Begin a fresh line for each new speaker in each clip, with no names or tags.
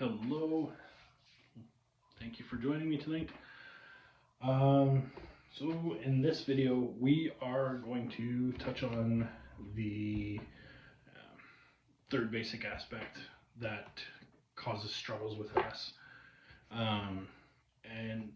Hello, thank you for joining me tonight. So in this video, we are going to touch on the third basic aspect that causes struggles with us. And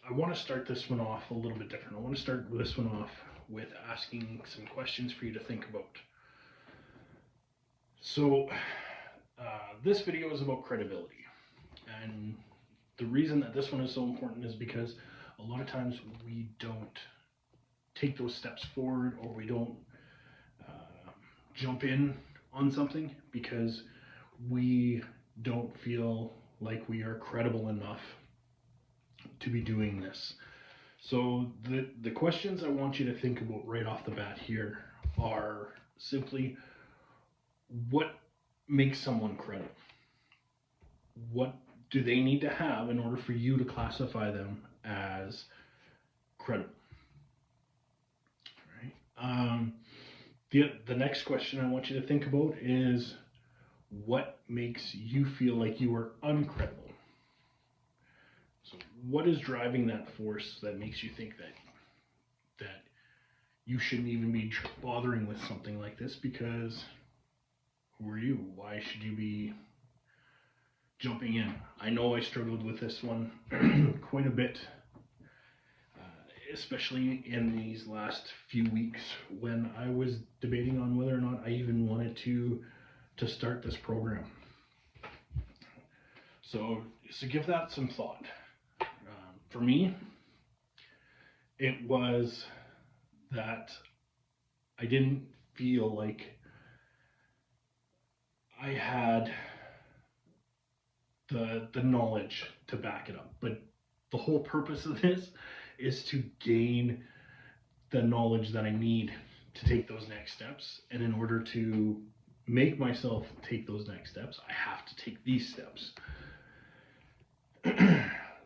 I want to start this one off a little bit different. I want to start this one off with asking some questions for you to think about. So this video is about credibility, and the reason that this one is so important is because a lot of times we don't take those steps forward, or we don't jump in on something because we don't feel like we are credible enough to be doing this. So the questions I want you to think about right off the bat here are simply, what makes someone credible? What do they need to have in order for you to classify them as credible? All right. The next question I want you to think about is, what makes you feel like you are uncredible? So what is driving that force that makes you think that you shouldn't even be bothering with something like this? Because who are you? Why should you be jumping in? I know I struggled with this one quite a bit, especially in these last few weeks when I was debating on whether or not I even wanted to start this program. So give that some thought. For me, it was that I didn't feel like I had the knowledge to back it up. But the whole purpose of this is to gain the knowledge that I need to take those next steps. And in order to make myself take those next steps, I have to take these steps.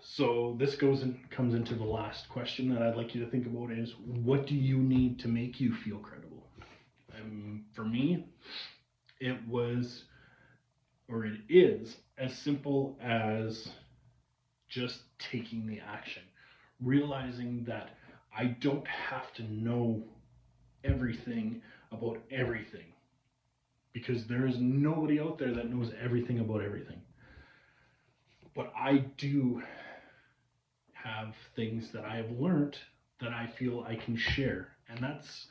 So this comes into the last question that I'd like you to think about is, what do you need to make you feel credible? For me, it was, or it is, as simple as just taking the action, realizing that I don't have to know everything about everything, because there is nobody out there that knows everything about everything. But I do have things that I have learned that I feel I can share, and that's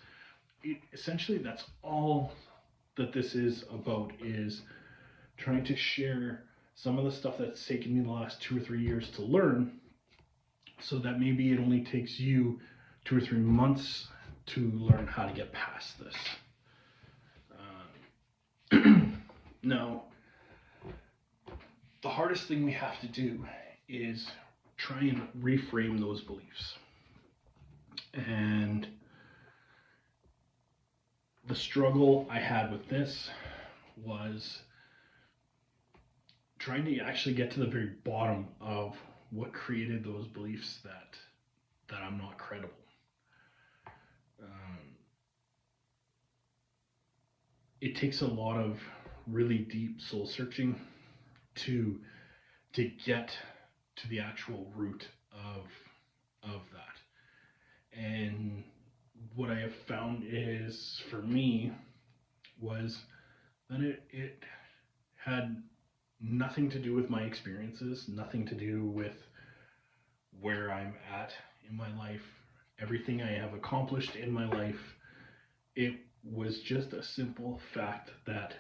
it. Essentially, that's all that this is about, is trying to share some of the stuff that's taken me the last 2 or 3 years to learn, so that maybe it only takes you 2 or 3 months to learn how to get past this. Now, the hardest thing we have to do is try and reframe those beliefs. And the struggle I had with this was trying to actually get to the very bottom of what created those beliefs that I'm not credible. It takes a lot of really deep soul searching to get to the actual root of that. And what I have found is, for me, was that it had nothing to do with my experiences, nothing to do with where I'm at in my life, everything I have accomplished in my life. It was just a simple fact that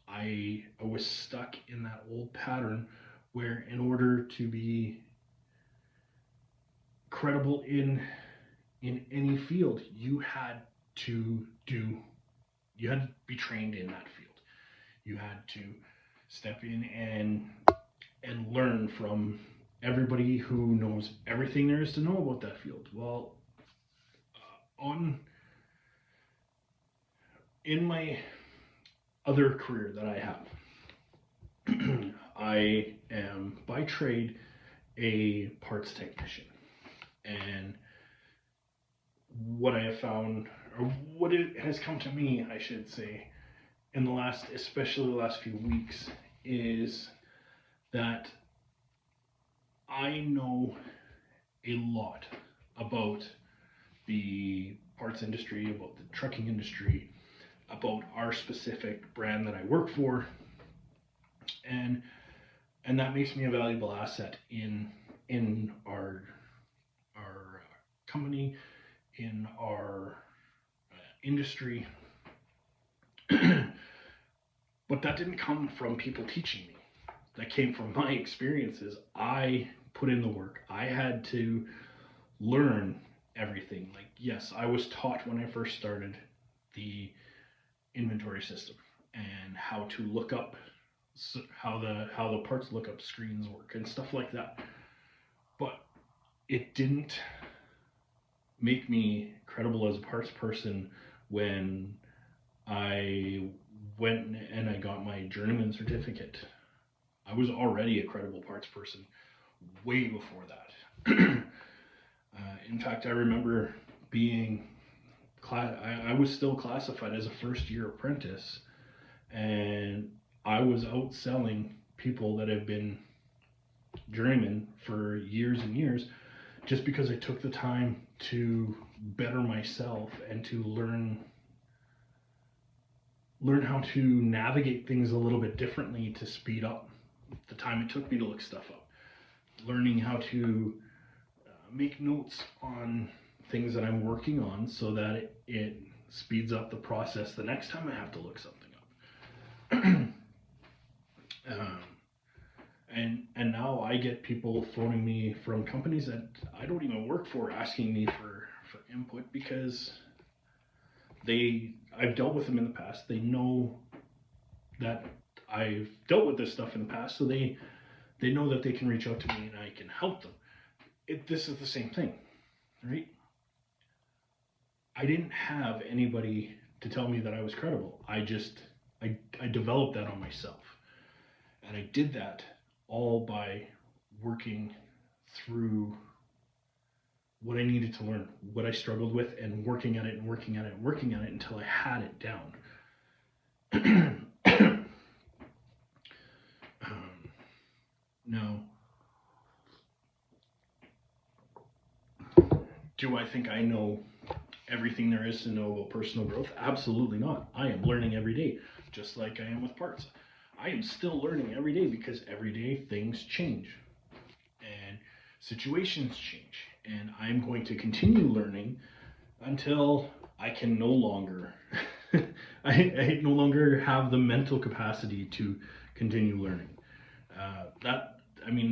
I was stuck in that old pattern where, in order to be credible in any field, you had to be trained in that field. You had to step in and learn from everybody who knows everything there is to know about that field. Well, in my other career that I have, I am by trade a parts technician. And what I have found, or what it has come to me, I should say, in especially the last few weeks, is that I know a lot about the parts industry, about the trucking industry, about our specific brand that I work for, and that makes me a valuable asset in our company, in our industry. But that didn't come from people teaching me. That came from my experiences. I put in the work. I had to learn everything. Like, yes, I was taught when I first started the inventory system and how to look up how the parts lookup screens work and stuff like that. But it didn't make me credible as a parts person when I went and I got my journeyman certificate. I was already a credible parts person way before that. In fact, I remember being I was still classified as a first year apprentice, and I was outselling people that have been journeymen for years and years, just because I took the time to better myself and to learn how to navigate things a little bit differently to speed up the time it took me to look stuff up. Learning how to make notes on things that I'm working on so that it speeds up the process the next time I have to look something up. And now I get people phoning me from companies that I don't even work for, asking me for input, because I've dealt with them in the past. They know that I've dealt with this stuff in the past, so they know that they can reach out to me and I can help them. This is the same thing, right? I didn't have anybody to tell me that I was credible. I developed that on myself. And I did that all by working through what I needed to learn, what I struggled with, and working at it and working at it and working at it until I had it down. Now, do I think I know everything there is to know about personal growth? Absolutely not. I am learning every day, just like I am with parts. I am still learning every day, because every day things change and situations change, and I'm going to continue learning until I can no longer I no longer have the mental capacity to continue learning.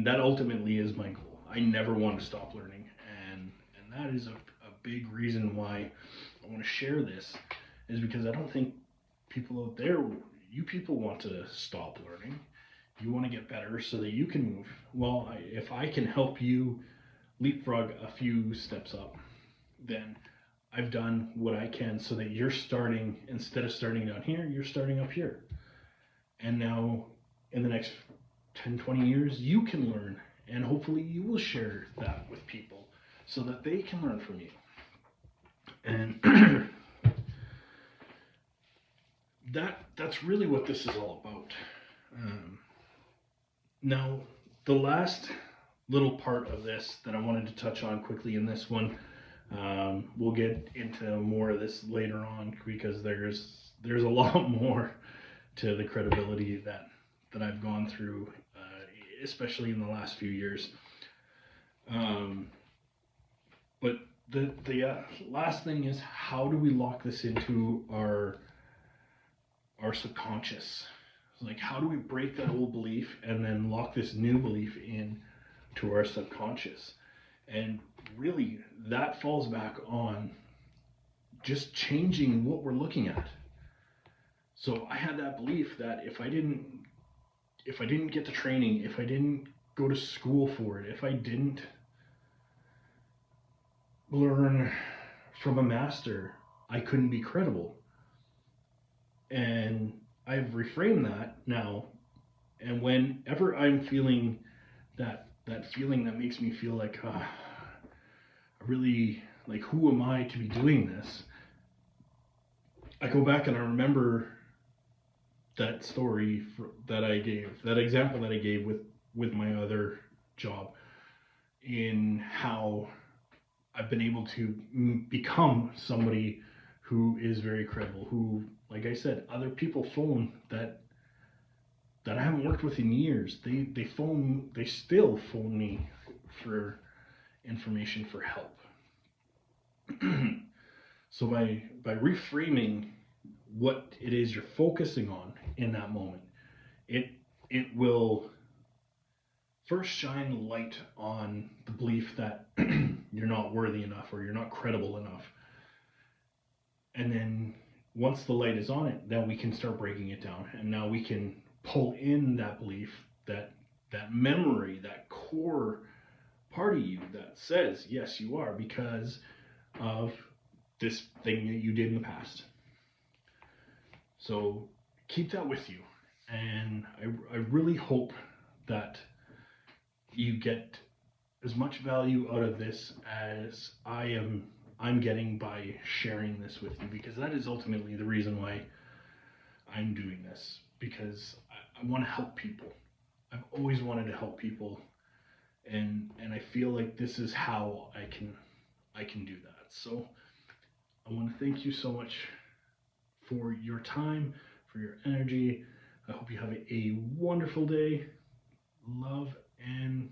That ultimately is my goal. I never want to stop learning, and that is a big reason why I want to share this, is because I don't think people out there, you people, want to stop learning. You want to get better so that you can move. Well, if I can help you leapfrog a few steps up, then I've done what I can, so that you're starting, instead of starting down here, you're starting up here. And now in the next 10, 20 years, you can learn, and hopefully you will share that with people so that they can learn from you. And that's really what this is all about. Now, the last little part of this that I wanted to touch on quickly in this one, we'll get into more of this later on, because there's a lot more to the credibility that I've gone through, especially in the last few years. But the last thing is, how do we lock this into our subconscious? Like, how do we break that old belief and then lock this new belief in to our subconscious? And really, that falls back on just changing what we're looking at. So I had that belief that if I didn't get the training, if I didn't go to school for it, if I didn't learn from a master, I couldn't be credible. And I've reframed that now, and whenever I'm feeling that feeling that makes me feel like, I really, like, who am I to be doing this? I go back and I remember that story that I gave, that example that I gave with my other job, in how I've been able to become somebody who is very credible, who, like I said, other people phone that I haven't worked with in years. They still phone me for information, for help. So by reframing what it is you're focusing on in that moment, it it will first shine light on the belief that you're not worthy enough or you're not credible enough. And then once the light is on it, then we can start breaking it down. And now we can pull in that belief, that memory, that core part of you that says, yes, you are, because of this thing that you did in the past. So keep that with you. And I really hope that you get as much value out of this as I'm getting by sharing this with you, because that is ultimately the reason why I'm doing this, because I want to help people. I've always wanted to help people, and I feel like this is how I can do that. So I want to thank you so much for your time, for your energy. I hope you have a wonderful day. Love and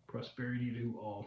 prosperity to all.